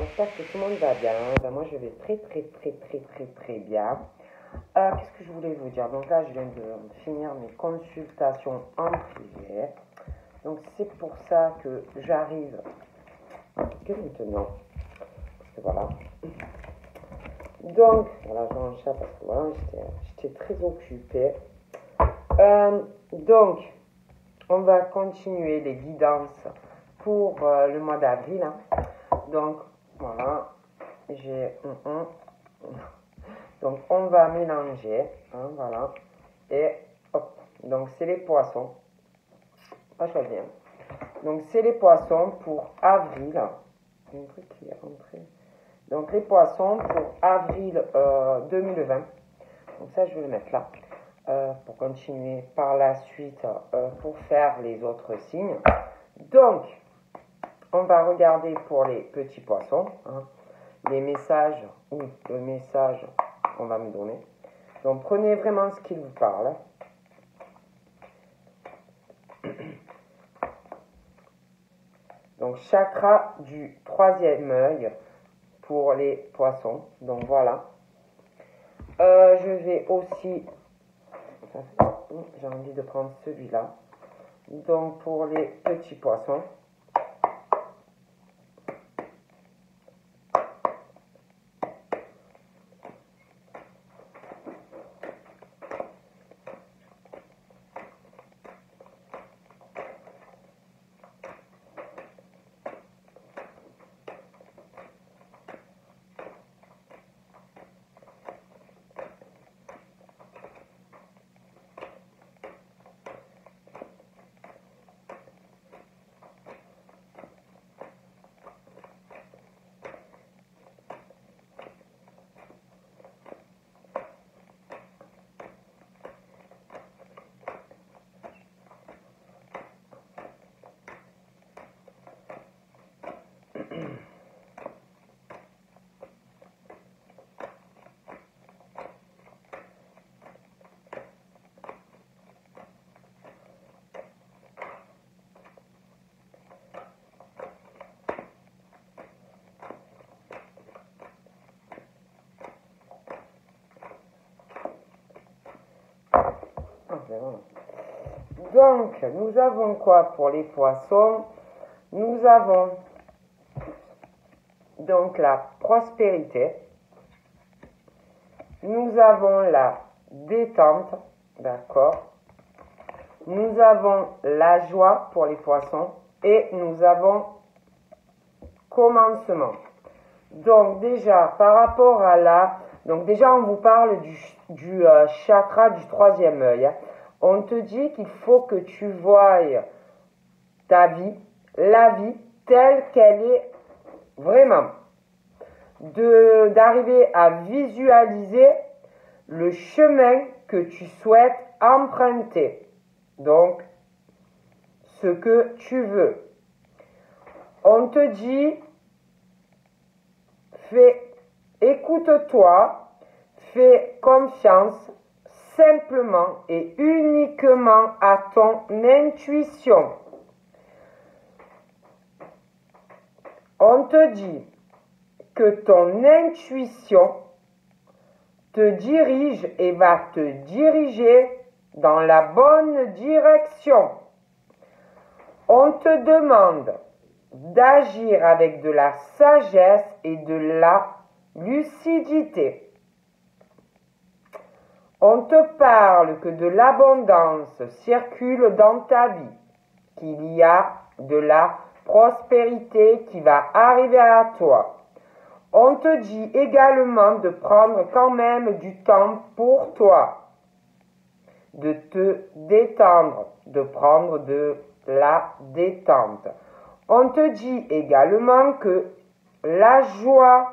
j'espère que tout le monde va bien. Ben, moi, je vais très bien. Qu'est-ce que je voulais vous dire? Donc là, je viens de finir mes consultations en privé. Donc c'est pour ça que j'arrive que maintenant. Parce que voilà. Donc, voilà, j'ai un chat parce que voilà, j'étais très occupée. Donc, on va continuer les guidances pour le mois d'avril. Hein. Donc, voilà, j'ai Donc, on va mélanger, hein, voilà, et hop. Donc, c'est les poissons. Pas choisir. Donc, c'est les poissons pour avril. Il y a un truc qui est rentré. Donc, les poissons pour avril 2020. Donc, ça, je vais le mettre là. Pour continuer par la suite pour faire les autres signes. Donc, on va regarder pour les petits poissons, hein, les messages ou le message qu'on va me donner. Donc, prenez vraiment ce qu'il vous parle. Donc, chakra du troisième œil pour les poissons. Donc, voilà. Je vais aussi... J'ai envie de prendre celui-là. Donc, pour les petits poissons. Donc, nous avons quoi pour les poissons? Nous avons donc la prospérité. Nous avons la détente, d'accord? Nous avons la joie pour les poissons et nous avons commencement. Donc déjà, par rapport à la... Donc déjà, on vous parle du chakra du troisième œil. Hein. On te dit qu'il faut que tu voies ta vie, la vie telle qu'elle est vraiment. D'arriver à visualiser le chemin que tu souhaites emprunter. Donc, ce que tu veux. On te dit, écoute-toi, fais confiance simplement et uniquement à ton intuition. On te dit que ton intuition te dirige et va te diriger dans la bonne direction. On te demande d'agir avec de la sagesse et de la lucidité. On te parle que de l'abondance circule dans ta vie, qu'il y a de la prospérité qui va arriver à toi. On te dit également de prendre quand même du temps pour toi, de te détendre, de prendre de la détente. On te dit également que la joie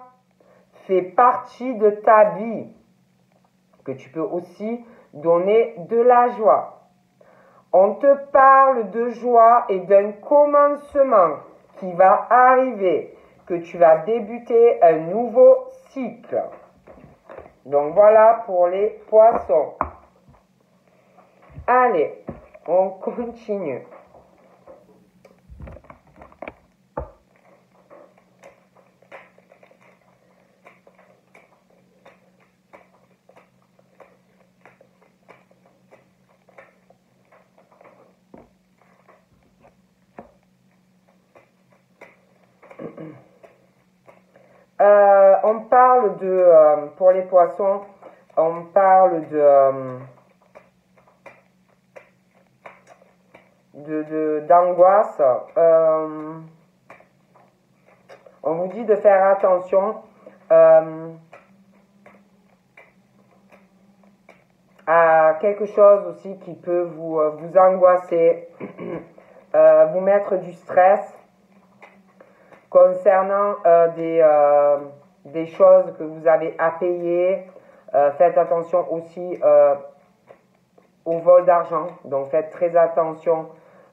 fait partie de ta vie, que tu peux aussi donner de la joie. On te parle de joie et d'un commencement qui va arriver, que tu vas débuter un nouveau cycle. Donc voilà pour les poissons. Allez, on continue. On parle pour les poissons, on parle d'angoisse. On vous dit de faire attention à quelque chose aussi qui peut vous angoisser, vous mettre du stress concernant des choses que vous avez à payer. Faites attention aussi au vol d'argent, donc faites très attention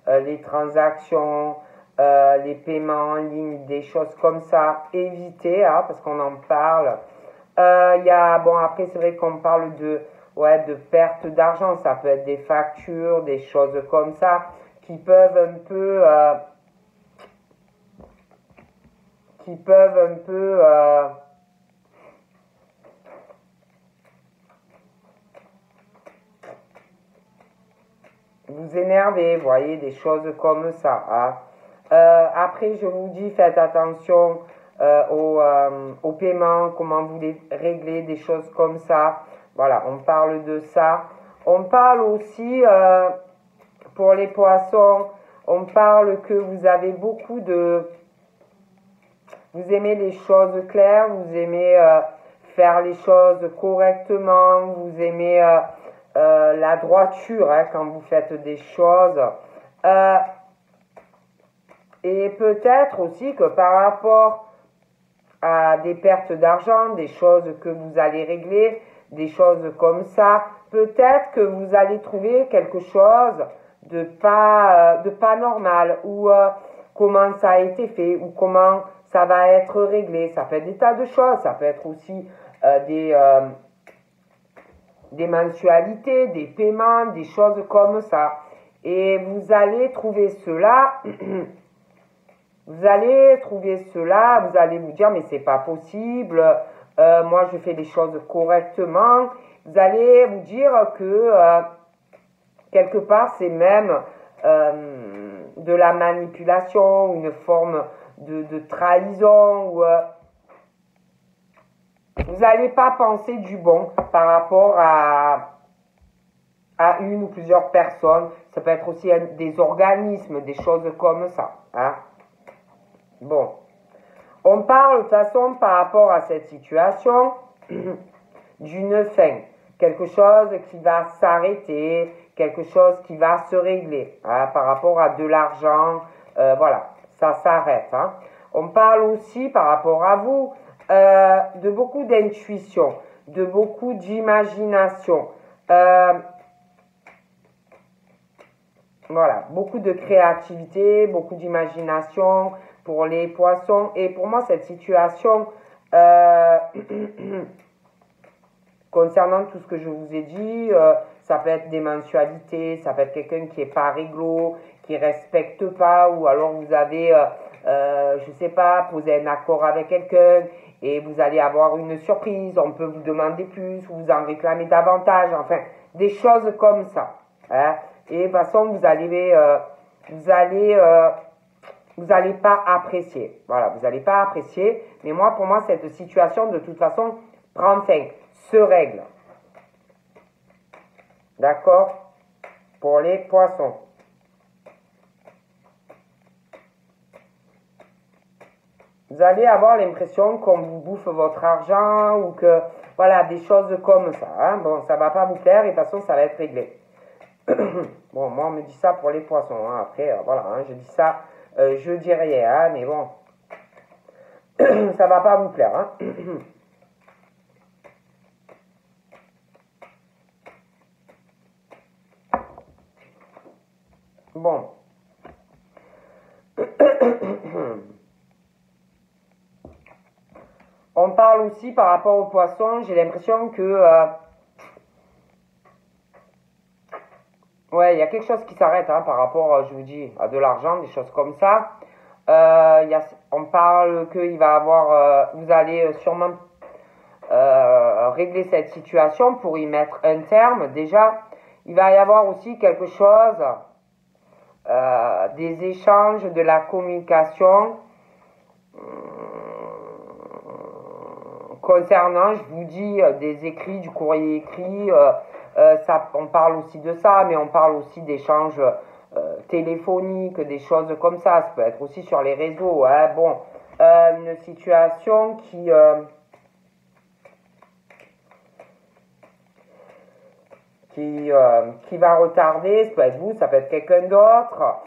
les transactions, les paiements en ligne, des choses comme ça, évitez, hein, parce qu'on en parle. Bon, après c'est vrai qu'on parle de perte d'argent, ça peut être des factures, des choses comme ça, qui peuvent un peu vous énerver, vous voyez, des choses comme ça. Hein. Après, je vous dis, faites attention au paiement, comment vous les réglez, des choses comme ça. Voilà, on parle de ça. On parle aussi, pour les poissons, on parle que vous avez beaucoup vous aimez les choses claires, vous aimez faire les choses correctement, vous aimez la droiture hein, quand vous faites des choses. Et peut-être aussi que par rapport à des pertes d'argent, des choses que vous allez régler, des choses comme ça, peut-être que vous allez trouver quelque chose de pas normal, ou comment ça a été fait, ou comment ça va être réglé. Ça peut être des tas de choses, ça peut être aussi des mensualités, des paiements, des choses comme ça. Et vous allez trouver cela, vous allez vous dire mais c'est pas possible, moi je fais les choses correctement. Vous allez vous dire que quelque part c'est même de la manipulation, une forme de trahison, ou vous n'allez pas penser du bon par rapport à une ou plusieurs personnes. Ça peut être aussi des organismes, des choses comme ça. Hein. Bon. On parle de toute façon par rapport à cette situation d'une fin. Quelque chose qui va s'arrêter, quelque chose qui va se régler. Hein, par rapport à de l'argent, voilà, ça s'arrête. Hein. On parle aussi par rapport à vous de beaucoup d'intuition, de beaucoup d'imagination. Voilà, beaucoup de créativité, beaucoup d'imagination pour les poissons. Et pour moi, cette situation, concernant tout ce que je vous ai dit, ça peut être des mensualités, ça peut être quelqu'un qui n'est pas réglo, qui ne respecte pas, ou alors vous avez, je ne sais pas, posé un accord avec quelqu'un et vous allez avoir une surprise, on peut vous demander plus, ou vous en réclamer davantage, enfin, des choses comme ça. Hein. Et de toute façon, vous allez pas apprécier. Voilà, vous n'allez pas apprécier. Mais moi, pour moi, cette situation, de toute façon, prend fin, se règle. D'accord? Pour les poissons. Vous allez avoir l'impression qu'on vous bouffe votre argent, ou que, voilà, des choses comme ça. Hein. Bon, ça ne va pas vous plaire et de toute façon, ça va être réglé. Bon, moi, on me dit ça pour les poissons. Hein. Après, voilà, hein, je dis ça, je dis rien, hein, mais bon, ça va pas vous plaire. Hein. Bon. On parle aussi par rapport aux poissons, j'ai l'impression que... ouais, il y a quelque chose qui s'arrête hein, par rapport, je vous dis, à de l'argent, des choses comme ça. On parle qu'il va avoir... vous allez sûrement régler cette situation pour y mettre un terme. Déjà, il va y avoir aussi quelque chose, des échanges, de la communication. Concernant, je vous dis, des écrits, du courrier écrit, on parle aussi de ça, mais on parle aussi d'échanges téléphoniques, des choses comme ça. Ça peut être aussi sur les réseaux. Hein. Bon, une situation qui va retarder, ça peut être vous, ça peut être quelqu'un d'autre.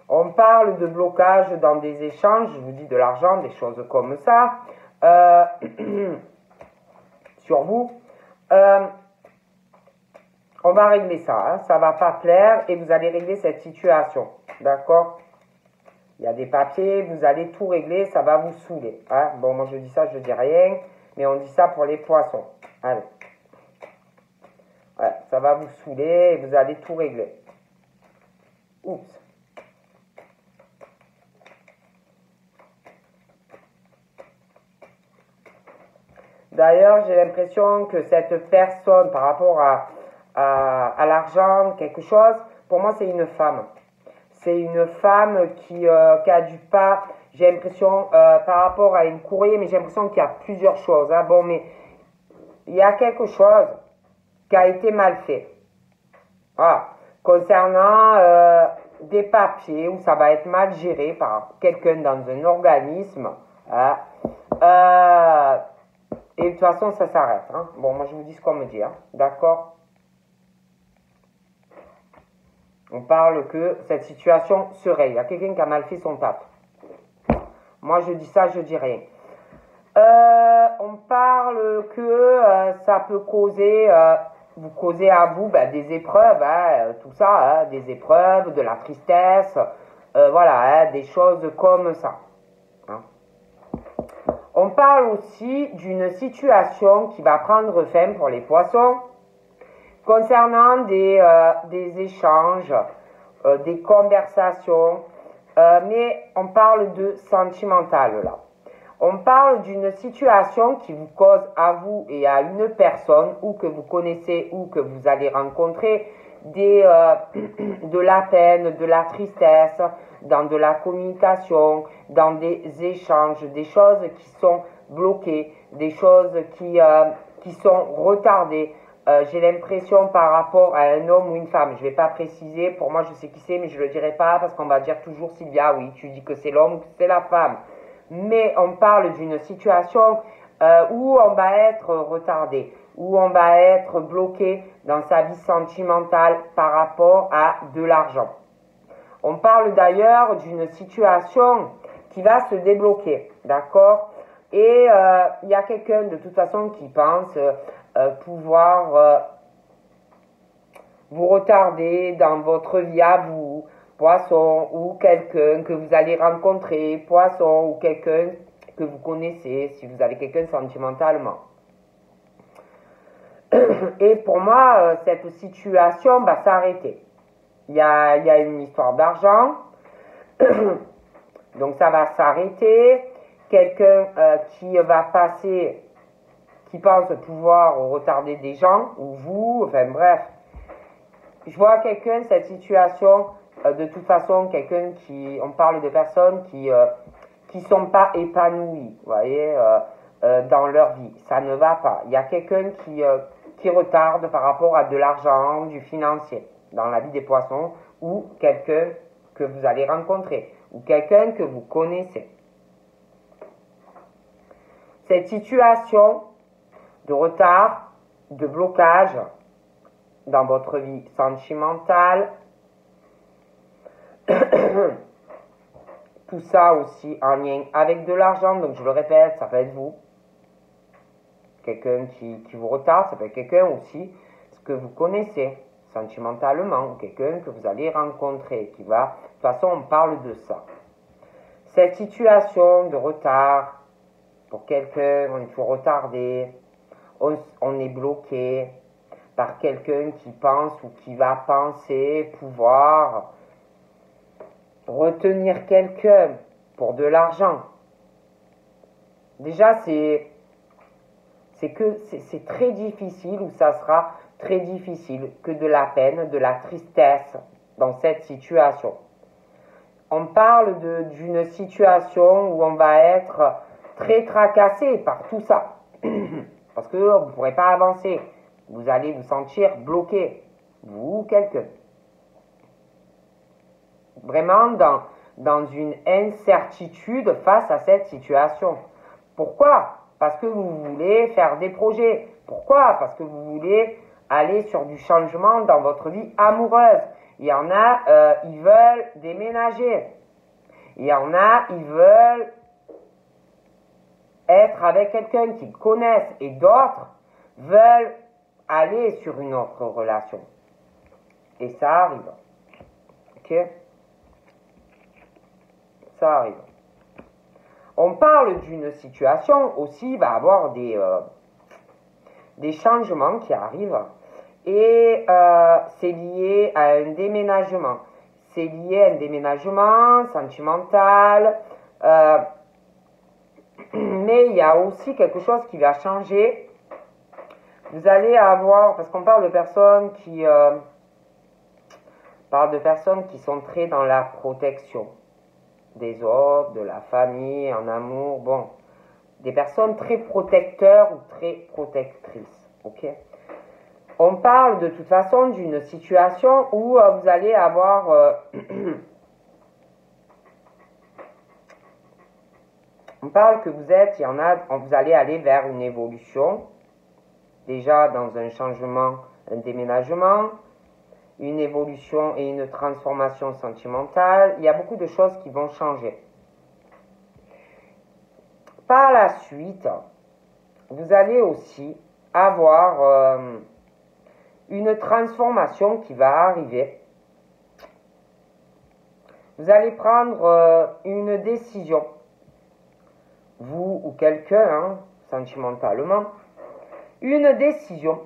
On parle de blocage dans des échanges, je vous dis de l'argent, des choses comme ça, sur vous. On va régler ça, hein, ça va pas plaire et vous allez régler cette situation, d'accord? Il y a des papiers, vous allez tout régler, ça va vous saouler. Hein. Bon, moi je dis ça, je dis rien, mais on dit ça pour les poissons. Allez. Ouais, ça va vous saouler et vous allez tout régler. Oups. D'ailleurs, j'ai l'impression que cette personne, par rapport à l'argent, quelque chose, pour moi, c'est une femme. C'est une femme qui a du pas, j'ai l'impression, par rapport à une courrier, mais j'ai l'impression qu'il y a plusieurs choses. Hein. Bon, mais il y a quelque chose qui a été mal fait. Voilà. Concernant des papiers où ça va être mal géré par quelqu'un dans un organisme. Hein. Et de toute façon, ça s'arrête. Hein. Bon, moi, je vous dis ce qu'on me dit. Hein. D'accord? On parle que cette situation se règle. Il y a quelqu'un qui a mal fait son taf. Moi, je dis ça, je dis rien. On parle que ça peut causer, vous causer à vous des épreuves, hein, tout ça, hein, des épreuves, de la tristesse, voilà, hein, des choses comme ça. Hein. On parle aussi d'une situation qui va prendre fin pour les poissons concernant des échanges, des conversations, mais on parle de sentimental là. On parle d'une situation qui vous cause à vous et à une personne ou que vous connaissez ou que vous allez rencontrer de la peine, de la tristesse, dans de la communication, dans des échanges, des choses qui sont bloquées, des choses qui sont retardées. J'ai l'impression par rapport à un homme ou une femme, je ne vais pas préciser, pour moi je sais qui c'est, mais je ne le dirai pas parce qu'on va dire toujours Sylvia, oui, tu dis que c'est l'homme ou que c'est la femme. Mais on parle d'une situation où on va être retardé, où on va être bloqué dans sa vie sentimentale par rapport à de l'argent. On parle d'ailleurs d'une situation qui va se débloquer, d'accord? Et il y a quelqu'un de toute façon qui pense pouvoir vous retarder dans votre vie à vous, poisson, ou quelqu'un que vous allez rencontrer, poisson, ou quelqu'un que vous connaissez, si vous avez quelqu'un sentimentalement. Et pour moi, cette situation va s'arrêter. Il y a une histoire d'argent, donc ça va s'arrêter. Quelqu'un qui va passer, qui pense pouvoir retarder des gens, ou vous, enfin bref. Je vois quelqu'un, cette situation, de toute façon, quelqu'un qui, on parle de personnes qui sont pas épanouies, vous voyez, dans leur vie. Ça ne va pas. Il y a quelqu'un qui retarde par rapport à de l'argent, du financier, dans la vie des poissons, ou quelqu'un que vous allez rencontrer, ou quelqu'un que vous connaissez. Cette situation de retard, de blocage dans votre vie sentimentale, tout ça aussi en lien avec de l'argent, donc je le répète, ça peut être vous, quelqu'un qui vous retarde, ça peut être quelqu'un aussi que vous connaissez sentimentalement, ou quelqu'un que vous allez rencontrer, qui va, de toute façon on parle de ça. Cette situation de retard, pour quelqu'un, on est toujours retardé, on est bloqué par quelqu'un qui pense ou qui va penser pouvoir retenir quelqu'un pour de l'argent. Déjà, c'est très difficile, ou ça sera très difficile, que de la peine, de la tristesse dans cette situation. On parle d'une situation où on va être très tracassé par tout ça. Parce que vous ne pourrez pas avancer. Vous allez vous sentir bloqué. Vous ou quelqu'un. Vraiment dans une incertitude face à cette situation. Pourquoi? Parce que vous voulez faire des projets. Pourquoi? Parce que vous voulez aller sur du changement dans votre vie amoureuse. Il y en a, ils veulent déménager. Il y en a, ils veulent être avec quelqu'un qu'ils connaissent. Et d'autres veulent aller sur une autre relation. Et ça arrive. Ok? Ça arrive. On parle d'une situation aussi, il va y avoir des changements qui arrivent. Et c'est lié à un déménagement. C'est lié à un déménagement sentimental. Mais il y a aussi quelque chose qui va changer. Vous allez avoir, parce qu'on parle de personnes qui sont très dans la protection des autres, de la famille, en amour, bon, des personnes très protecteurs ou très protectrices, ok? On parle de toute façon d'une situation où vous allez avoir, on parle que vous allez aller vers une évolution, déjà dans un changement, un déménagement, une évolution et une transformation sentimentale. Il y a beaucoup de choses qui vont changer. Par la suite, vous allez aussi avoir une transformation qui va arriver. Vous allez prendre une décision, vous ou quelqu'un, hein, sentimentalement, une décision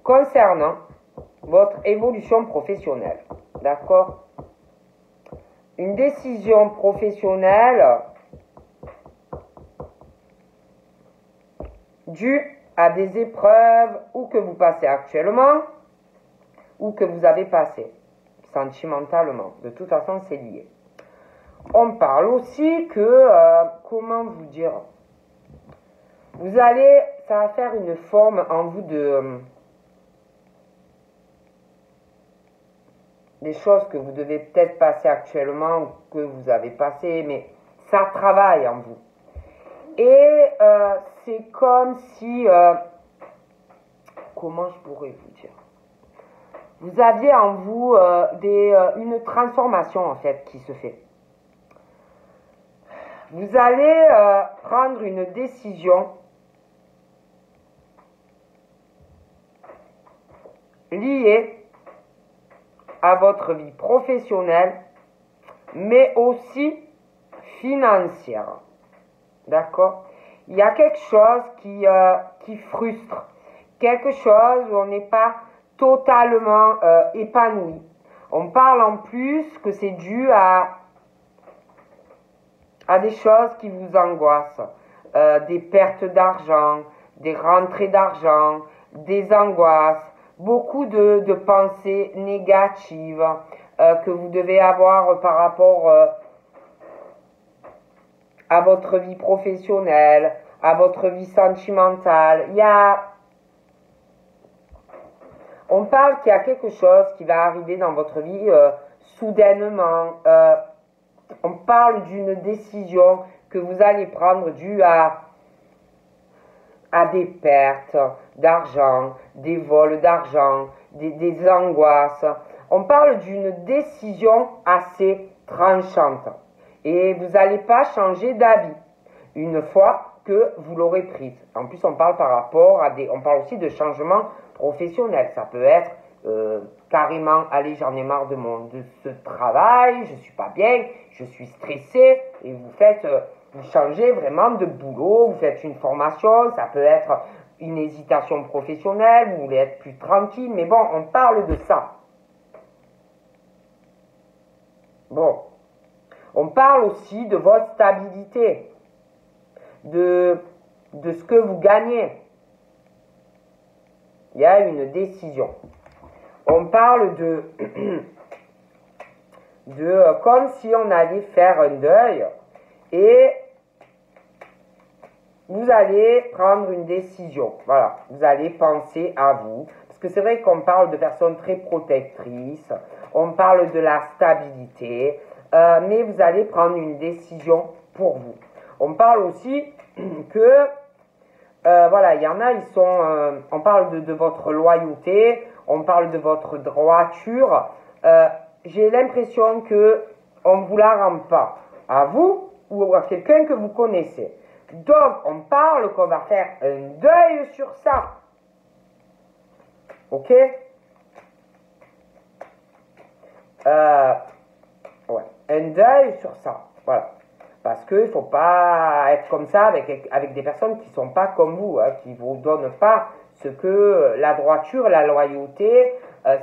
concernant votre évolution professionnelle. D'accord? Une décision professionnelle due à des épreuves ou que vous passez actuellement ou que vous avez passé sentimentalement. De toute façon, c'est lié. On parle aussi que, comment vous dire, ça va faire une forme en vous des choses que vous devez peut-être passer actuellement, que vous avez passé, mais ça travaille en vous. Et c'est comme si, comment je pourrais vous dire, vous aviez en vous une transformation en fait qui se fait. Vous allez prendre une décision liée à votre vie professionnelle, mais aussi financière. D'accord? Il y a quelque chose qui frustre, quelque chose où on n'est pas totalement épanoui. On parle en plus que c'est dû à des choses qui vous angoissent, des pertes d'argent, des rentrées d'argent, des angoisses, beaucoup de pensées négatives que vous devez avoir par rapport à votre vie professionnelle, à votre vie sentimentale. On parle qu'il y a quelque chose qui va arriver dans votre vie soudainement. On parle d'une décision que vous allez prendre due à des pertes d'argent, des vols d'argent, des angoisses. On parle d'une décision assez tranchante. Et vous n'allez pas changer d'avis une fois que vous l'aurez prise. En plus, on parle par rapport on parle aussi de changement professionnel. Ça peut être carrément, allez, j'en ai marre de ce travail, je suis pas bien, je suis stressé, et vous changez vraiment de boulot, vous faites une formation, ça peut être une hésitation professionnelle, vous voulez être plus tranquille, mais bon, on parle de ça. Bon, on parle aussi de votre stabilité, de ce que vous gagnez. Il y a une décision. On parle de comme si on allait faire un deuil et vous allez prendre une décision. Voilà, vous allez penser à vous. Parce que c'est vrai qu'on parle de personnes très protectrices, on parle de la stabilité, mais vous allez prendre une décision pour vous. On parle aussi que, voilà, il y en a, ils sont, on parle de votre loyauté, on parle de votre droiture. J'ai l'impression que on ne vous la rend pas à vous ou à quelqu'un que vous connaissez. Donc, on parle qu'on va faire un deuil sur ça. Ok? Ouais, un deuil sur ça. Voilà. Parce qu'il ne faut pas être comme ça avec des personnes qui ne sont pas comme vous, hein, qui ne vous donnent pas ce que la droiture, la loyauté,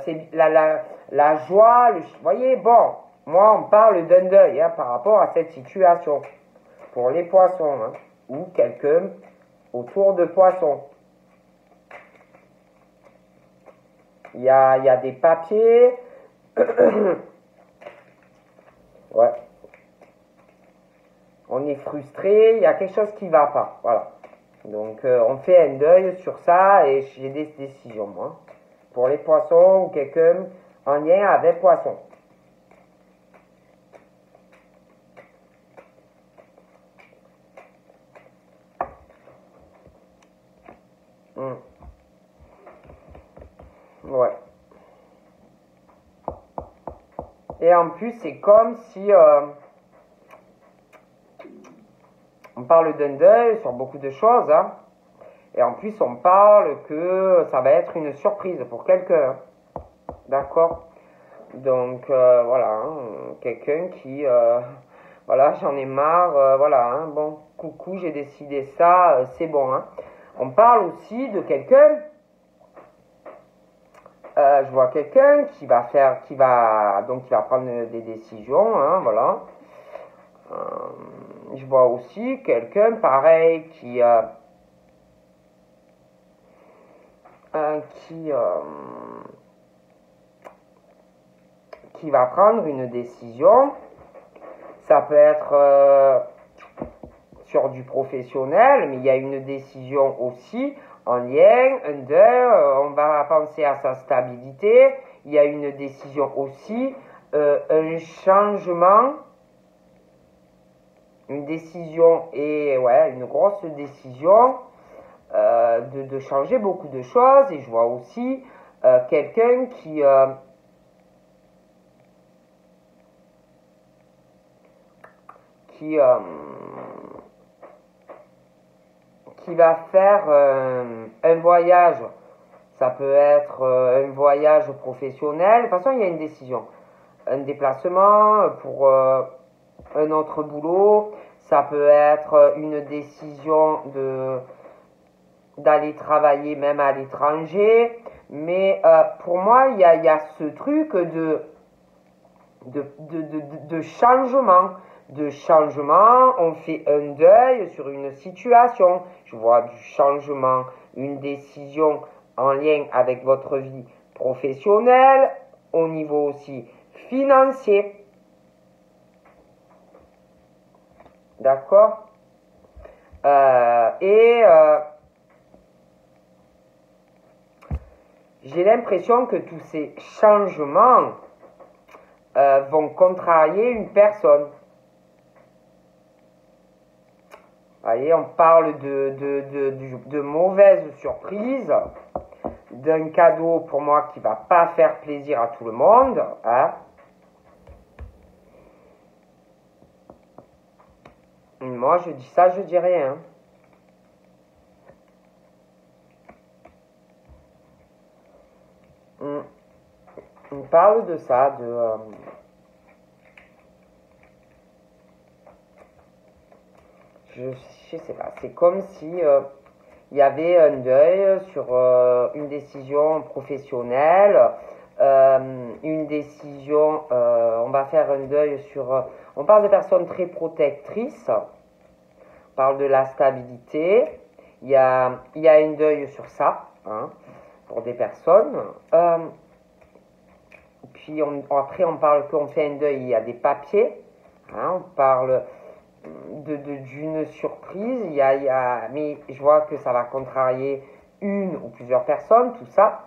c'est la joie. Vous voyez, bon, moi, on parle d'un deuil hein, par rapport à cette situation. Pour les poissons, hein, ou quelqu'un autour de poissons. Il y a des papiers. Ouais. On est frustré, il y a quelque chose qui ne va pas. Voilà. Donc, on fait un deuil sur ça et j'ai des décisions, moi. Pour les poissons ou quelqu'un en lien avec poissons. Ouais. Et en plus, c'est comme si on parle d'un deuil sur beaucoup de choses, hein. Et en plus, on parle que ça va être une surprise pour quelqu'un. D'accord? Donc, voilà, hein, quelqu'un qui, voilà, j'en ai marre, voilà, hein, bon, coucou, j'ai décidé ça, c'est bon, hein. On parle aussi de quelqu'un, je vois quelqu'un qui va prendre des décisions, hein, voilà. Je vois aussi quelqu'un, pareil, qui va prendre une décision. Ça peut être sur du professionnel, mais il y a une décision aussi en lien, on va penser à sa stabilité. Il y a une décision aussi, un changement, une décision et ouais, une grosse décision de changer beaucoup de choses. Et je vois aussi quelqu'un qui va faire un voyage. Ça peut être un voyage professionnel. De toute façon, il y a une décision. Un déplacement pour un autre boulot. Ça peut être une décision d'aller travailler même à l'étranger. Mais pour moi, il y a ce truc de changement. De changement, on fait un deuil sur une situation. Je vois du changement, une décision en lien avec votre vie professionnelle, au niveau aussi financier. D'accord? J'ai l'impression que tous ces changements vont contrarier une personne. Voyez, on parle de mauvaises surprises, d'un cadeau pour moi qui va pas faire plaisir à tout le monde, hein. Moi, je dis ça, je dis rien. On parle de ça, je sais pas, c'est comme si il y avait un deuil sur une décision professionnelle, une décision, on va faire un deuil sur, on parle de personnes très protectrices, on parle de la stabilité, il y a un deuil sur ça, hein, pour des personnes, puis après on parle qu'on fait un deuil, il y a des papiers. Hein, on parle d'une surprise, mais je vois que ça va contrarier une ou plusieurs personnes, tout ça.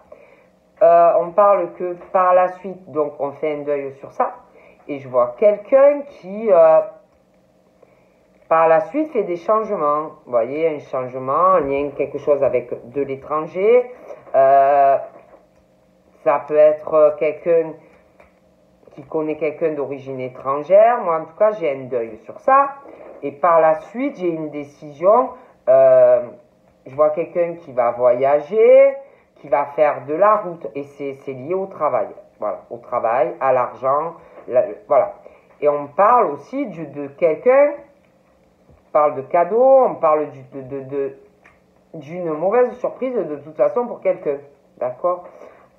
On parle que par la suite, donc on fait un deuil sur ça. Et je vois quelqu'un qui, par la suite, fait des changements. Vous voyez, un changement, un lien, quelque chose avec de l'étranger. Ça peut être quelqu'un qui connaît quelqu'un d'origine étrangère. Moi, en tout cas, j'ai un deuil sur ça. Et par la suite, j'ai une décision. Je vois quelqu'un qui va voyager, qui va faire de la route. Et c'est lié au travail. Voilà, au travail, à l'argent. Voilà. Et on parle aussi de quelqu'un, on parle de cadeau, on parle d'une mauvaise surprise de toute façon pour quelqu'un. D'accord.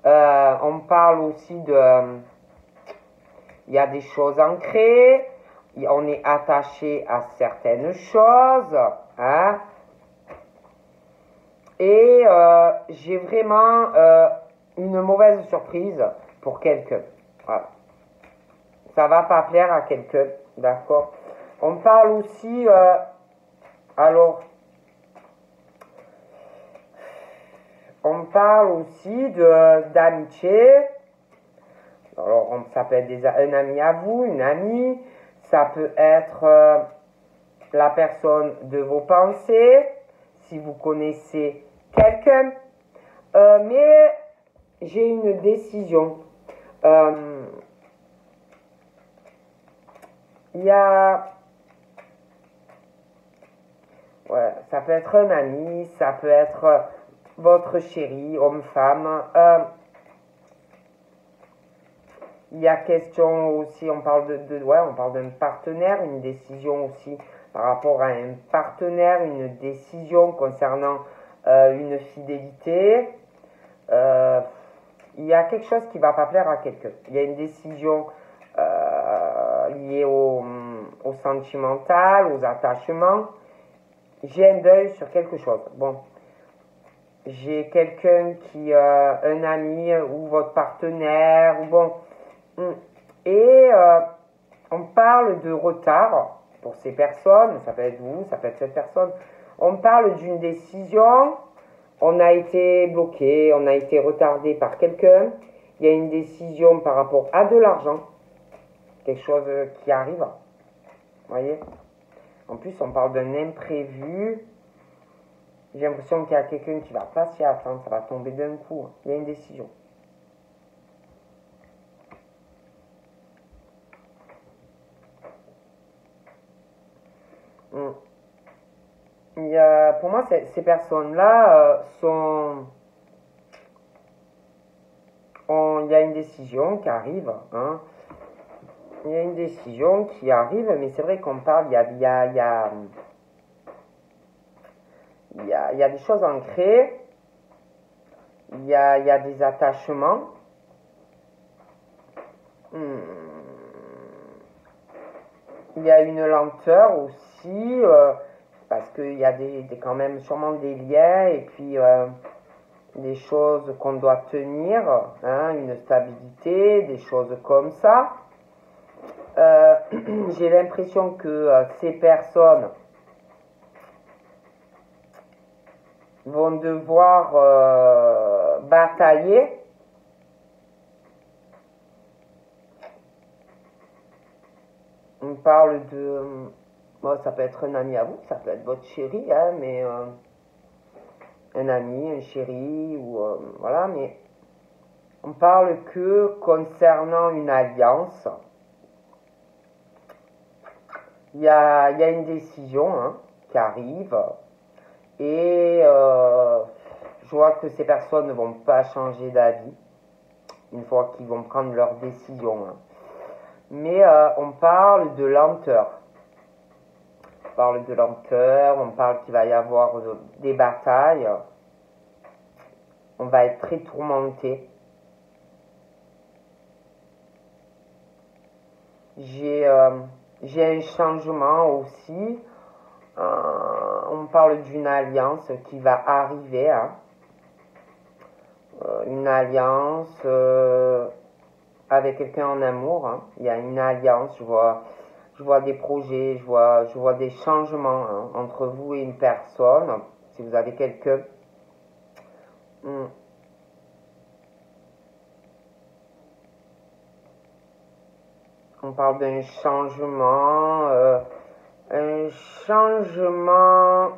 On parle aussi il y a des choses ancrées, on est attaché à certaines choses, hein. Et j'ai vraiment une mauvaise surprise pour quelqu'un. Voilà. Ça va pas plaire à quelqu'un, d'accord. On parle aussi, alors, on parle aussi d'amitié. Alors, ça peut être un ami à vous, une amie. Ça peut être la personne de vos pensées, si vous connaissez quelqu'un. Mais j'ai une décision. Il y a... Ouais, ça peut être un ami, ça peut être votre chéri, homme-femme. Il y a question aussi, on parle on parle d'un partenaire, une décision aussi par rapport à un partenaire, une décision concernant une fidélité. Il y a quelque chose qui ne va pas plaire à quelqu'un. Il y a une décision liée au sentimental, aux attachements. J'ai un deuil sur quelque chose. Bon, j'ai quelqu'un qui, un ami ou votre partenaire, ou bon. Et on parle de retard pour ces personnes, ça peut être vous, ça peut être cette personne. On parle d'une décision, on a été bloqué, on a été retardé par quelqu'un. Il y a une décision par rapport à de l'argent, quelque chose qui arrive. Vous voyez? En plus, on parle d'un imprévu. J'ai l'impression qu'il y a quelqu'un qui va pas s'y attendre, ça va tomber d'un coup. Il y a une décision. Pour moi, ces personnes-là il y a une décision qui arrive. Hein. Il y a une décision qui arrive, mais c'est vrai qu'on parle, il y a des choses ancrées, il y a des attachements. Il y a une lenteur aussi, parce qu'il y a quand même sûrement des liens et puis des choses qu'on doit tenir, hein, une stabilité, des choses comme ça. J'ai l'impression que ces personnes vont devoir batailler. On parle bon, ça peut être un ami à vous, ça peut être votre chéri, hein, mais un ami, un chéri, ou voilà, mais on parle que concernant une alliance. Il y a une décision hein, qui arrive et je vois que ces personnes ne vont pas changer d'avis une fois qu'ils vont prendre leur décision. Hein. Mais on parle de lenteur. On parle de lenteur, on parle qu'il va y avoir des batailles. On va être très tourmenté. J'ai un changement aussi. On parle d'une alliance qui va arriver. Hein. Une alliance avec quelqu'un en amour, hein. Il y a une alliance, je vois des projets, je vois des changements, hein, entre vous et une personne. Si vous avez quelqu'un. Hmm. On parle d'un changement. Un changement.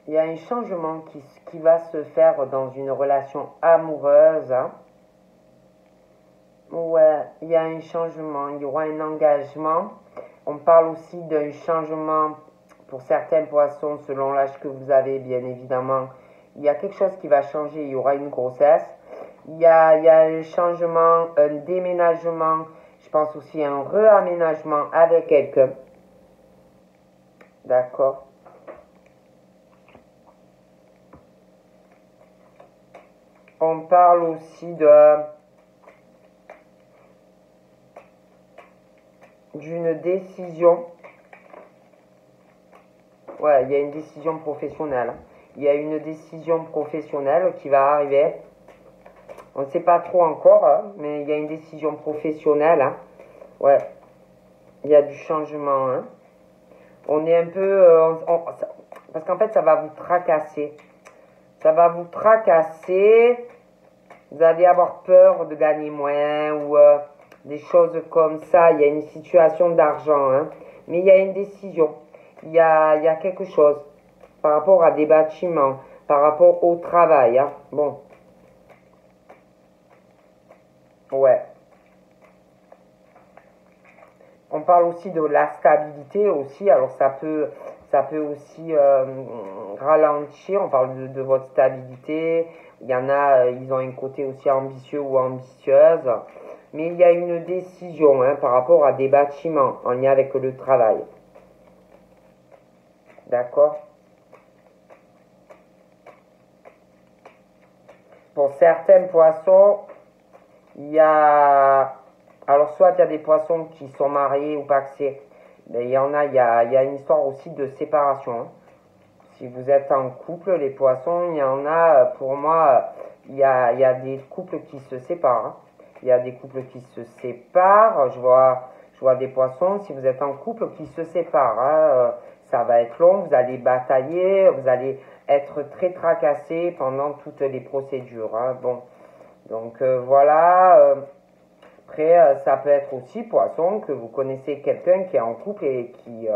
Il y a un changement qui va se faire dans une relation amoureuse, hein. Ouais, il y a un changement, il y aura un engagement. On parle aussi d'un changement pour certains poissons selon l'âge que vous avez, bien évidemment. Il y a quelque chose qui va changer, il y aura une grossesse. Il y a un changement, un déménagement, je pense aussi un réaménagement avec quelqu'un. D'accord. On parle aussi d'une décision. Ouais, il y a une décision professionnelle. Il y a une décision professionnelle qui va arriver. On ne sait pas trop encore, hein, mais il y a une décision professionnelle, hein. Ouais, il y a du changement, hein. On est un peu... parce qu'en fait, ça va vous tracasser. Ça va vous tracasser. Vous allez avoir peur de gagner moins ou des choses comme ça. Il y a une situation d'argent, hein. Mais il y a une décision. Il y a quelque chose par rapport à des bâtiments, par rapport au travail, hein. Bon. Ouais. On parle aussi de la stabilité aussi. Alors ça peut aussi ralentir. On parle de votre stabilité. Il y en a, ils ont un côté aussi ambitieux ou ambitieuse. Mais il y a une décision, hein, par rapport à des bâtiments en lien avec le travail. D'accord? Pour certains poissons, il y a... Alors, soit il y a des poissons qui sont mariés ou paxés. Mais il y en a, il y a une histoire aussi de séparation, hein. Si vous êtes en couple, les poissons, il y en a, pour moi, il y a des couples qui se séparent, hein. Il y a des couples qui se séparent. Je vois des poissons, si vous êtes en couple, qui se séparent, hein. Ça va être long, vous allez batailler, vous allez être très tracassé pendant toutes les procédures, hein. Bon, donc voilà. Après, ça peut être aussi, poisson, que vous connaissez quelqu'un qui est en couple et qui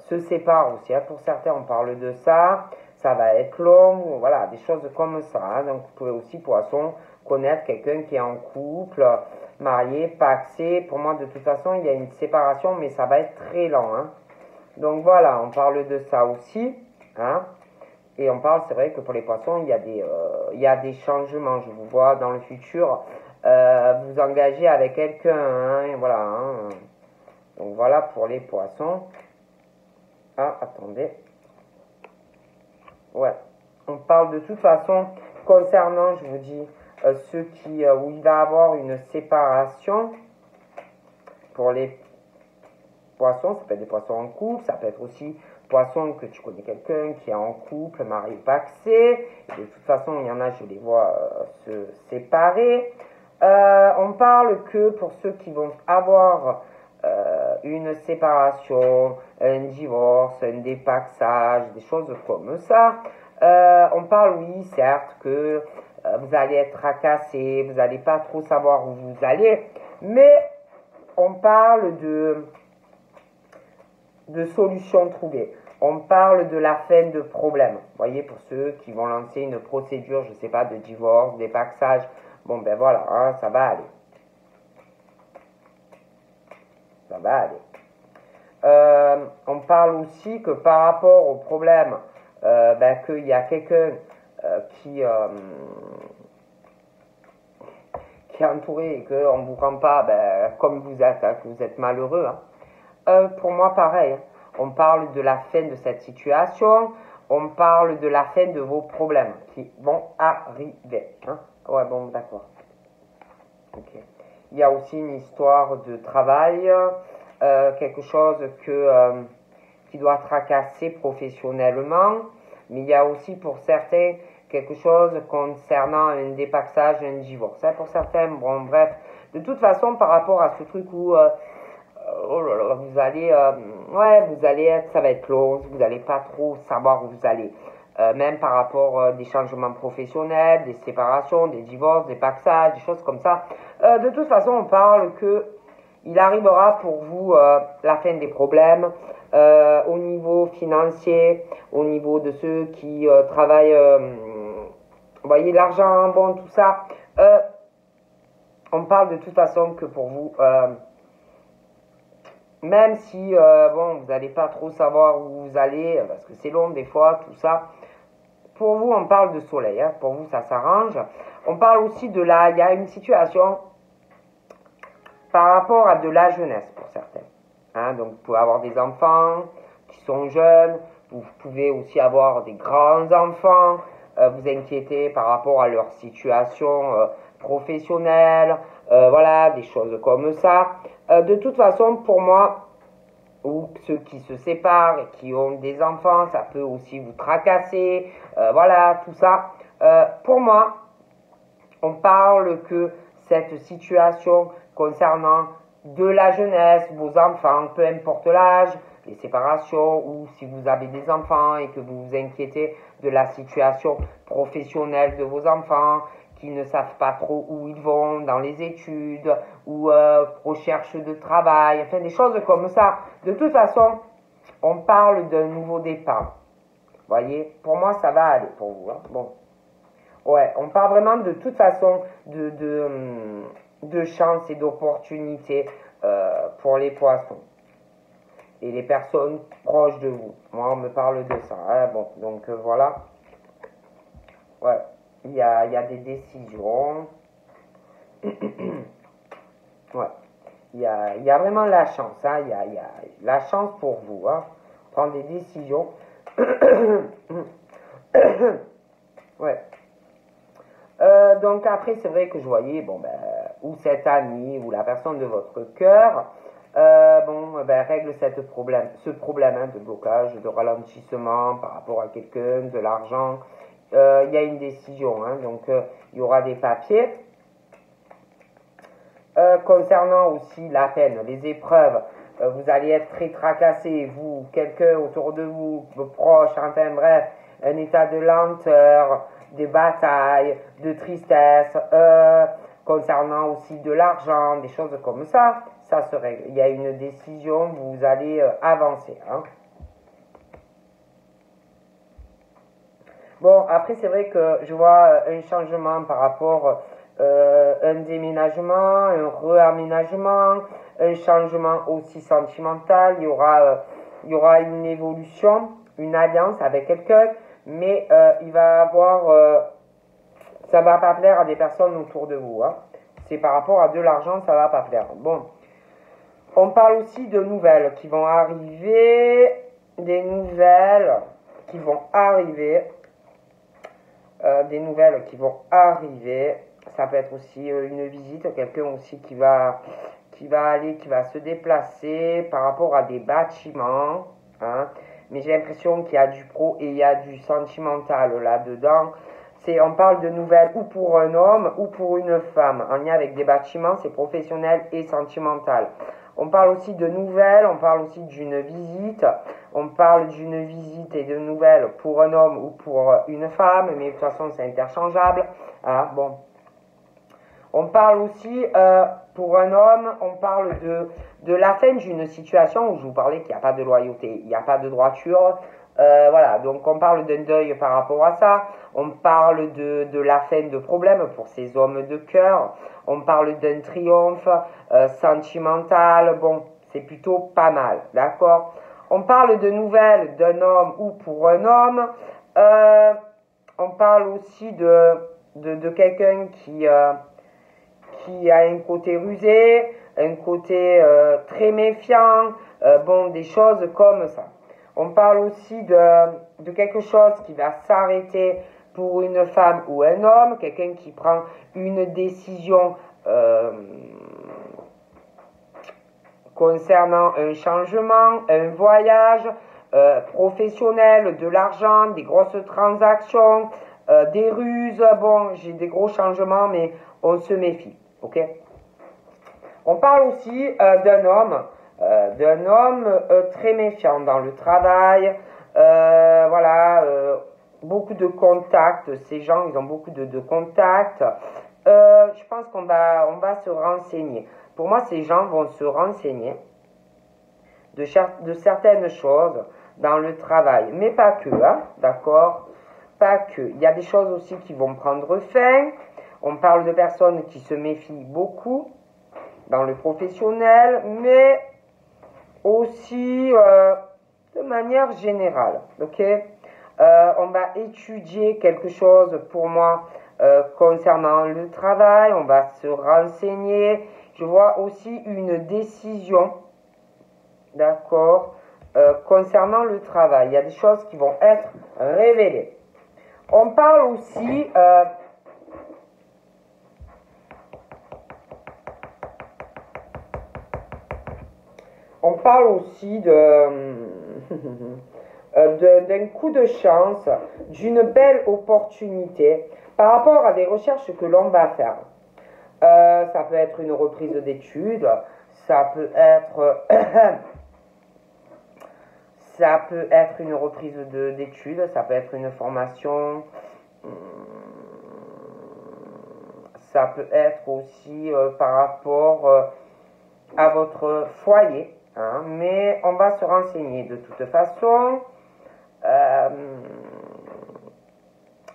se sépare aussi, hein. Pour certains, on parle de ça. Ça va être long, voilà, des choses comme ça, hein. Donc, vous pouvez aussi, poisson, connaître quelqu'un qui est en couple, marié, paxé. Pour moi, de toute façon, il y a une séparation, mais ça va être très lent, hein. Donc, voilà, on parle de ça aussi, hein. Et on parle, c'est vrai que pour les poissons, il y a des changements. Je vous vois dans le futur vous engager avec quelqu'un, hein, et voilà, hein. Donc voilà pour les poissons. Ah, attendez. Ouais. On parle de toute façon concernant, je vous dis, ceux où il va y avoir une séparation. Pour les poissons, ça peut être des poissons en couple, ça peut être aussi poisson que tu connais quelqu'un qui est en couple, marié, paxé. De toute façon, il y en a, je les vois se séparer. On parle que pour ceux qui vont avoir une séparation, un divorce, un dépaxage, des choses comme ça. On parle, oui, certes, que vous allez être tracassé, vous n'allez pas trop savoir où vous allez, mais on parle de solutions trouvées. On parle de la fin de problèmes. Vous voyez, pour ceux qui vont lancer une procédure, je ne sais pas, de divorce, dépaxage, bon ben voilà, hein, ça va aller. Ça va aller. On parle aussi que par rapport au problème, qu'il y a quelqu'un qui est entouré et qu'on ne vous rend pas comme vous êtes, hein, que vous êtes malheureux, hein. Pour moi, pareil, hein. On parle de la fin de cette situation, on parle de la fin de vos problèmes qui vont arriver, hein. Ouais, bon, d'accord. Ok. Il y a aussi une histoire de travail, quelque chose qui doit tracasser professionnellement, mais il y a aussi pour certains quelque chose concernant un dépaxage, un divorce. Pour certains, bon, bref. De toute façon, par rapport à ce truc où oh là là, vous allez, ouais, vous allez être, ça va être long, vous n'allez pas trop savoir où vous allez. Même par rapport des changements professionnels, des séparations, des divorces, des paxages, des choses comme ça. De toute façon, on parle que il arrivera pour vous la fin des problèmes au niveau financier, au niveau de ceux qui travaillent, vous voyez, l'argent, bon, tout ça. On parle de toute façon que pour vous, même si, bon, vous n'allez pas trop savoir où vous allez, parce que c'est long des fois, tout ça. Pour vous, on parle de soleil, hein, pour vous, ça s'arrange. On parle aussi de il y a une situation par rapport à de la jeunesse pour certains. Hein, donc, vous pouvez avoir des enfants qui sont jeunes, vous pouvez aussi avoir des grands-enfants, vous inquiéter par rapport à leur situation professionnelle, voilà, des choses comme ça. De toute façon, pour moi, ou ceux qui se séparent et qui ont des enfants, ça peut aussi vous tracasser, voilà, tout ça. Pour moi, on parle que cette situation concernant de la jeunesse, vos enfants, peu importe l'âge, les séparations, ou si vous avez des enfants et que vous vous inquiétez de la situation professionnelle de vos enfants, qui ne savent pas trop où ils vont dans les études ou recherche de travail, enfin des choses comme ça. De toute façon, on parle d'un nouveau départ. Voyez, pour moi, ça va aller pour vous. Hein. Bon, ouais, on parle vraiment de toute façon de chance et d'opportunités pour les poissons et les personnes proches de vous. Moi, on me parle de ça. Hein. Bon, donc voilà. Ouais. Il y a des décisions. Ouais. Il y a vraiment la chance. Hein. Il y a la chance pour vous. Hein. Prendre des décisions. Ouais. Donc après, c'est vrai que je voyais, bon, ben, ou cet ami, ou la personne de votre cœur, bon, ben, règle ce problème hein, de blocage, de ralentissement par rapport à quelqu'un, de l'argent. Il y a une décision, hein, donc il y aura des papiers. Concernant aussi la peine, les épreuves, vous allez être très tracassé, vous, quelqu'un autour de vous, vos proches, enfin bref, un état de lenteur, de bataille, de tristesse, concernant aussi de l'argent, des choses comme ça se règle. Il y a une décision, vous allez avancer. Hein. Bon, après, c'est vrai que je vois un changement par rapport un déménagement, un réaménagement, un changement aussi sentimental. Il y aura une évolution, une alliance avec quelqu'un, mais il va avoir, ça va pas plaire à des personnes autour de vous. Hein. C'est par rapport à de l'argent, ça va pas plaire. Bon, on parle aussi de nouvelles qui vont arriver, des nouvelles qui vont arriver. Des nouvelles qui vont arriver. Ça peut être aussi une visite, quelqu'un aussi qui va se déplacer par rapport à des bâtiments. Hein. Mais j'ai l'impression qu'il y a du pro et il y a du sentimental là-dedans. On parle de nouvelles ou pour un homme ou pour une femme. En lien avec des bâtiments, c'est professionnel et sentimental. On parle aussi de nouvelles, on parle aussi d'une visite. On parle d'une visite et de nouvelles pour un homme ou pour une femme, mais de toute façon c'est interchangeable. Hein, bon. On parle aussi, pour un homme, on parle de la fin d'une situation où je vous parlais qu'il n'y a pas de loyauté, il n'y a pas de droiture. Voilà, donc on parle d'un deuil par rapport à ça. On parle de la fin de problèmes pour ces hommes de cœur. On parle d'un triomphe sentimental. Bon, c'est plutôt pas mal, d'accord? On parle de nouvelles d'un homme ou pour un homme. On parle aussi de quelqu'un qui a un côté rusé, un côté très méfiant, bon, des choses comme ça. On parle aussi de quelque chose qui va s'arrêter pour une femme ou un homme, quelqu'un qui prend une décision concernant un changement, un voyage professionnel, de l'argent, des grosses transactions, des ruses, bon, j'ai des gros changements, mais on se méfie, ok? On parle aussi d'un homme très méfiant dans le travail, voilà, beaucoup de contacts, ces gens, ils ont beaucoup de contacts. Je pense on va se renseigner. Pour moi, ces gens vont se renseigner de certaines choses dans le travail, mais pas que, hein, d'accord? Pas que. Il y a des choses aussi qui vont prendre fin. On parle de personnes qui se méfient beaucoup dans le professionnel, mais aussi de manière générale, ok? On va étudier quelque chose pour moi concernant le travail, on va se renseigner. Je vois aussi une décision, d'accord, concernant le travail. Il y a des choses qui vont être révélées. On parle aussi d'un coup de chance, d'une belle opportunité par rapport à des recherches que l'on va faire. Ça peut être une reprise d'études, ça peut être ça peut être une reprise d'études, ça peut être une formation, ça peut être aussi par rapport à votre foyer, hein, mais on va se renseigner de toute façon.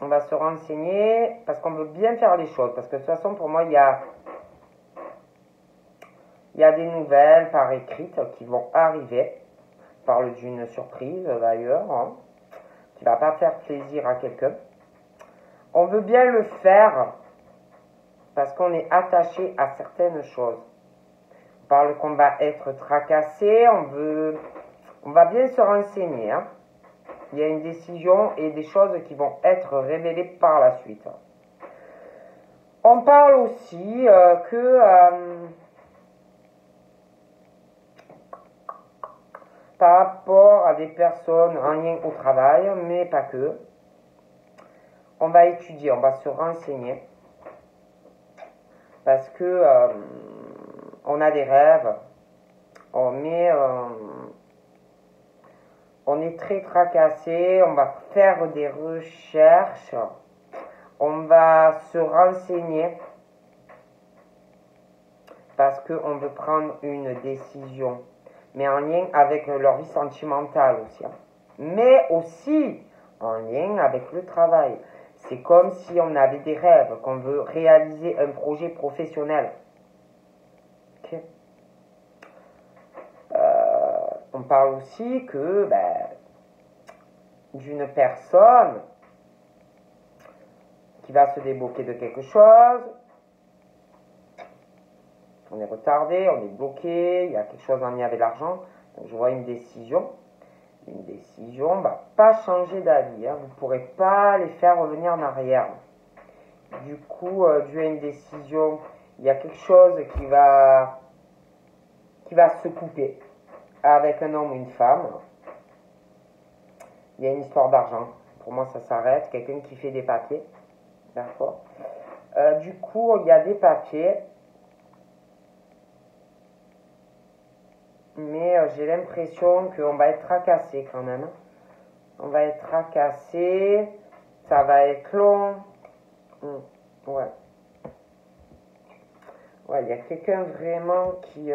On va se renseigner parce qu'on veut bien faire les choses, parce que de toute façon pour moi il y a des nouvelles par écrite qui vont arriver. Je parle d'une surprise d'ailleurs, hein, qui va pas faire plaisir à quelqu'un. On veut bien le faire parce qu'on est attaché à certaines choses. On parle qu'on va être tracassé, on va bien se renseigner, hein. Il y a une décision et des choses qui vont être révélées par la suite. On parle aussi que par rapport à des personnes en lien au travail, mais pas que, on va étudier, on va se renseigner parce que on a des rêves, on est très tracassé, on va faire des recherches, on va se renseigner parce qu'on veut prendre une décision, mais en lien avec leur vie sentimentale aussi, hein. Mais aussi en lien avec le travail. C'est comme si on avait des rêves, qu'on veut réaliser un projet professionnel. Okay. On parle aussi que d'une personne qui va se débloquer de quelque chose. On est retardé, on est bloqué, il y a quelque chose en lien avec l'argent. Donc je vois une décision. Une décision ne va pas changer d'avis, hein. Vous ne pourrez pas les faire revenir en arrière. Du coup, dû à une décision, il y a quelque chose qui va se couper avec un homme ou une femme. Il y a une histoire d'argent. Pour moi, ça s'arrête. Quelqu'un qui fait des papiers. D'accord. Du coup, il y a des papiers. Mais j'ai l'impression qu'on va être tracassé quand même. On va être tracassé. Ça va être long. Ouais. Ouais, il y a quelqu'un vraiment qui...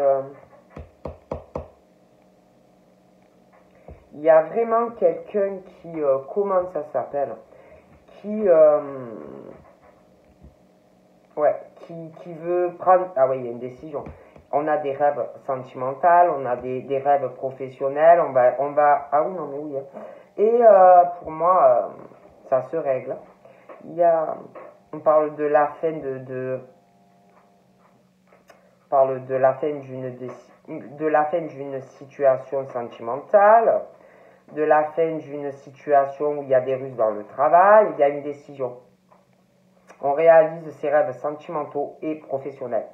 Il y a vraiment quelqu'un qui... comment ça s'appelle? Qui veut prendre... Ah oui, il y a une décision. On a des rêves sentimentaux, on a des rêves professionnels, on va... Ah oui, non, mais oui. Hein. Et pour moi, ça se règle. On parle de la fin on parle de la fin d'une situation sentimentale, de la fin d'une situation où il y a des ruses dans le travail, il y a une décision. On réalise ses rêves sentimentaux et professionnels.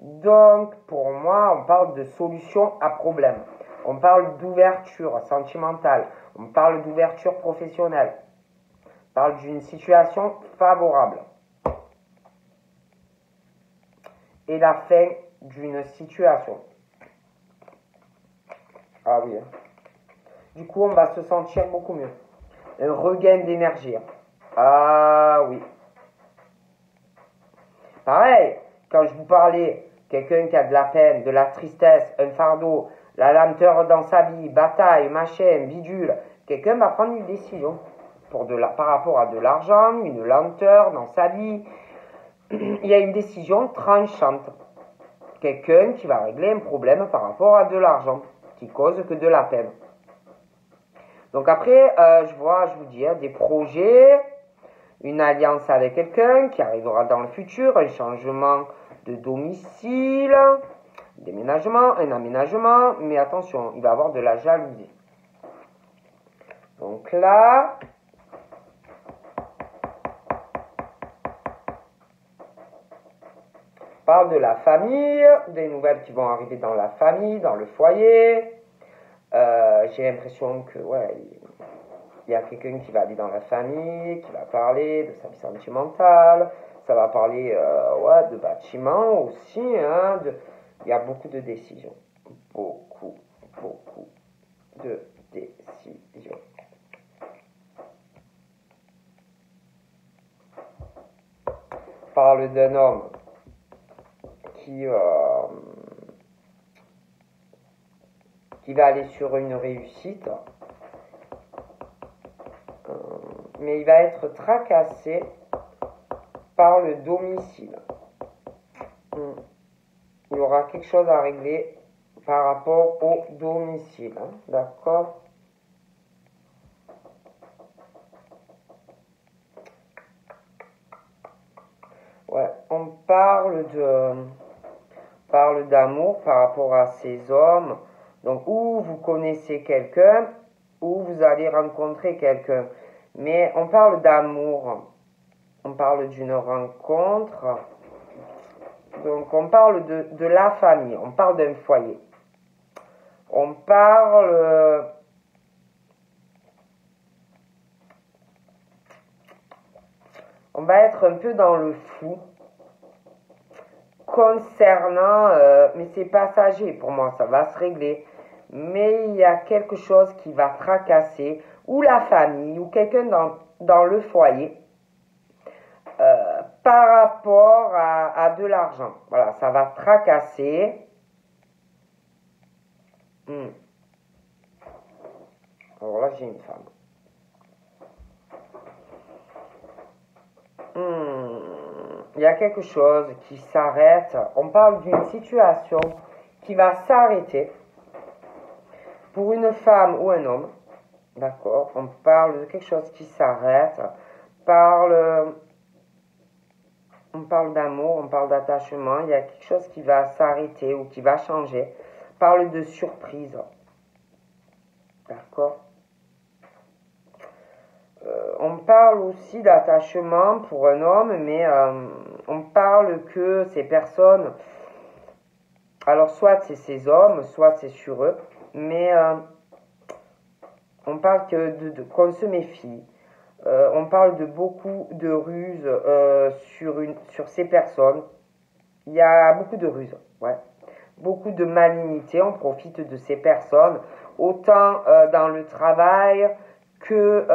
Donc, pour moi, on parle de solution à problème. On parle d'ouverture sentimentale. On parle d'ouverture professionnelle. Parle d'une situation favorable. Et la fin d'une situation. Ah oui. Du coup, on va se sentir beaucoup mieux. Un regain d'énergie. Ah oui. Pareil, quand je vous parlais, quelqu'un qui a de la peine, de la tristesse, un fardeau, la lenteur dans sa vie, bataille, machin, bidule, quelqu'un va prendre une décision par rapport à de l'argent, une lenteur dans sa vie. Il y a une décision tranchante. Quelqu'un qui va régler un problème par rapport à de l'argent, qui cause que de la peine. Donc après, je vous dis, des projets, une alliance avec quelqu'un qui arrivera dans le futur, un changement de domicile, déménagement, un aménagement, mais attention, il va y avoir de la jalousie. Donc là, on parle de la famille, des nouvelles qui vont arriver dans la famille, dans le foyer. J'ai l'impression que, il y a quelqu'un qui va aller dans la famille, qui va parler de sa vie sentimentale. Ça va parler, de bâtiments aussi, hein. Il y a beaucoup de décisions. Beaucoup de décisions. On parle d'un homme qui va aller sur une réussite, mais il va être tracassé par le domicile. Il y aura quelque chose à régler par rapport au domicile, hein, d'accord? Ouais, on parle d'amour par rapport à ces hommes. Donc, ou vous connaissez quelqu'un, ou vous allez rencontrer quelqu'un. Mais on parle d'amour. On parle d'une rencontre. Donc, on parle de la famille. On parle d'un foyer. On parle... on va être un peu dans le flou concernant... mais c'est passager pour moi, ça va se régler. Mais il y a quelque chose qui va tracasser, ou la famille, ou quelqu'un dans le foyer, par rapport à de l'argent. Voilà, ça va tracasser. Alors là, j'ai une femme. Il y a quelque chose qui s'arrête. On parle d'une situation qui va s'arrêter pour une femme ou un homme. D'accord? On parle de quelque chose qui s'arrête. On parle d'amour, on parle d'attachement. Il y a quelque chose qui va s'arrêter ou qui va changer. On parle de surprise. D'accord? On parle aussi d'attachement pour un homme, mais on parle que ces personnes, alors soit c'est ces hommes, soit c'est sur eux, mais on parle qu'on se méfie. On parle de beaucoup de ruses sur ces personnes. Il y a beaucoup de ruses, ouais. Beaucoup de malignité, on profite de ces personnes, autant dans le travail que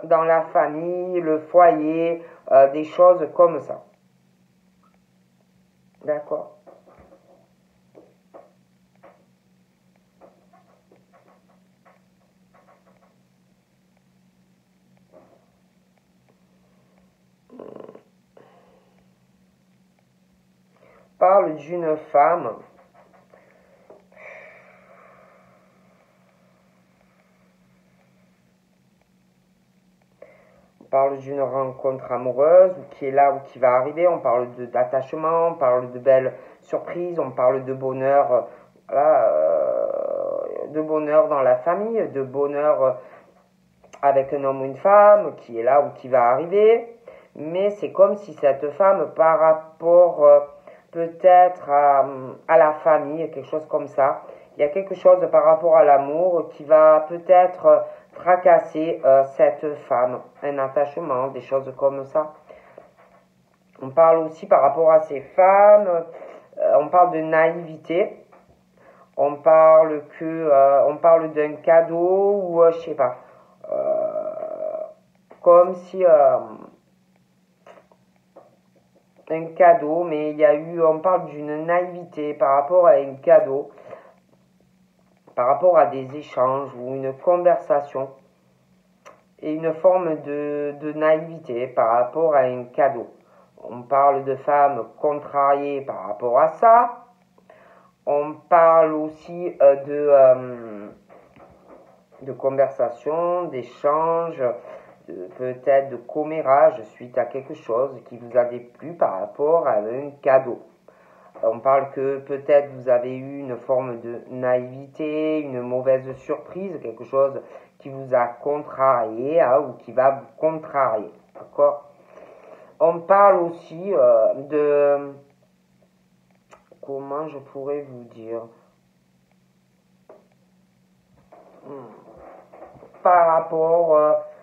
dans la famille, le foyer, des choses comme ça. D'accord? On parle d'une femme parle d'une rencontre amoureuse qui est là ou qui va arriver, on parle d'attachement, on parle de belles surprises, on parle de bonheur, de bonheur dans la famille, de bonheur avec un homme ou une femme qui est là ou qui va arriver, mais c'est comme si cette femme par rapport peut-être à la famille, quelque chose comme ça, il y a quelque chose par rapport à l'amour qui va peut-être fracasser cette femme, un attachement, des choses comme ça. On parle aussi par rapport à ces femmes, on parle de naïveté. On parle on parle d'un cadeau ou je sais pas, comme si un cadeau, mais on parle d'une naïveté par rapport à un cadeau, par rapport à des échanges ou une conversation, et une forme de naïveté par rapport à un cadeau. On parle de femmes contrariées par rapport à ça. On parle aussi de conversation, d'échange, peut-être de commérage suite à quelque chose qui vous a déplu par rapport à un cadeau. On parle que peut-être vous avez eu une forme de naïveté, une mauvaise surprise, quelque chose qui vous a contrarié ou qui va vous contrarier. D'accord ? On parle aussi de... Comment je pourrais vous dire par rapport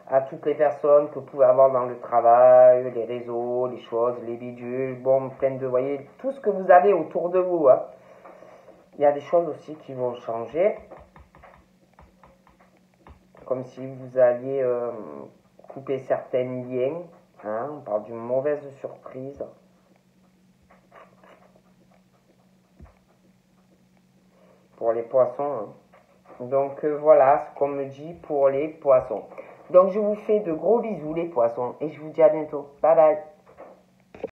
à toutes les personnes que vous pouvez avoir dans le travail, les réseaux, les choses, les bidules, bon, plein de, voyez, tout ce que vous avez autour de vous. Hein. Il y a des choses aussi qui vont changer, comme si vous alliez couper certains liens. Hein, on parle d'une mauvaise surprise. Pour les poissons. Hein. Donc voilà ce qu'on me dit pour les poissons. Donc je vous fais de gros bisous les poissons et je vous dis à bientôt. Bye bye.